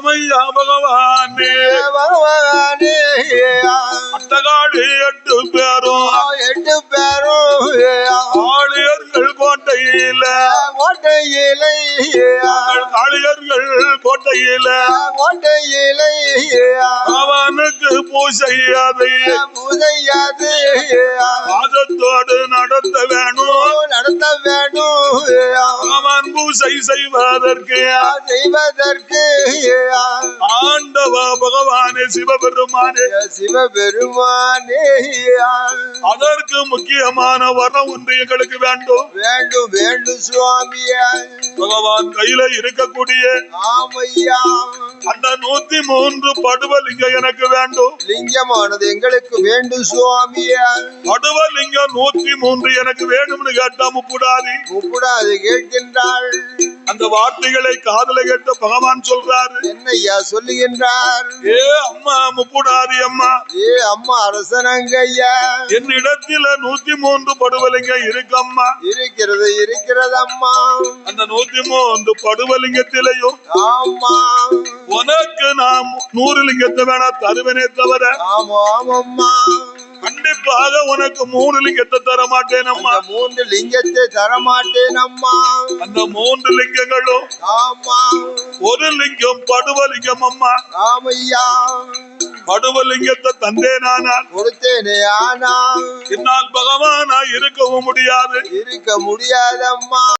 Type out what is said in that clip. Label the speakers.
Speaker 1: ஆமையா பகவானே
Speaker 2: பகவானே
Speaker 1: அட்டகாளி 8 பேரும் காளியர்கள் கோட்டையில காளியர்கள் கோட்டையில அவனுக்கு பூசையாது பாதத்தோடு நடத்த வேணும் அவன் பூசை செய்வதற்கு ஆண்டவ பகவானே சிவபெருமானே அதற்கு முக்கியமான வரம் ஒன்று எங்களுக்கு வேண்டும்
Speaker 2: சுவாமியா
Speaker 1: பகவான் கையில இருக்கக்கூடிய அந்த 103 படுவலிங்கம் எனக்கு வேண்டும்.
Speaker 2: லிங்கமானது எங்களுக்கு வேண்டும் சுவாமியா.
Speaker 1: படுவலிங்கம் 103 எனக்கு வேண்டும்னு கேட்டா முப்புடாதி
Speaker 2: கேட்கின்றாள்.
Speaker 1: அந்த வார்த்தைகளை காதல கேட்ட பகவான் சொல்றாரு.
Speaker 2: என்னையா சொல்லுகின்றார்?
Speaker 1: ஏ அம்மா முப்புடாதி அம்மா,
Speaker 2: ஏ அம்மா அரசனங்கையா,
Speaker 1: என்னிடத்தில 103 படுவலிங்கம் இருக்கம்மா.
Speaker 2: இருக்கிறது அம்மா.
Speaker 1: அந்த 103 படுவலிங்கத்திலையும்
Speaker 2: ஆமா
Speaker 1: உனக்கு நான் 100 லிங்கத்தை வேணா தருவனே தவிர
Speaker 2: ஆமாம்மா
Speaker 1: கண்டிப்பாக உனக்கு 3 லிங்கத்தை தர மாட்டேன் அம்மா.
Speaker 2: 3 லிங்கத்தை தர மாட்டேன் அம்மா.
Speaker 1: அந்த 3 லிங்கங்களும்
Speaker 2: ஆமா
Speaker 1: ஒரு லிங்கம் படுவலிங்கம் அம்மா.
Speaker 2: ஆமையா
Speaker 1: படுவலிங்கத்தை தந்தேனானால்
Speaker 2: கொடுத்தேனே, ஆனா
Speaker 1: என்னால் பகவானா இருக்க முடியாது
Speaker 2: அம்மா.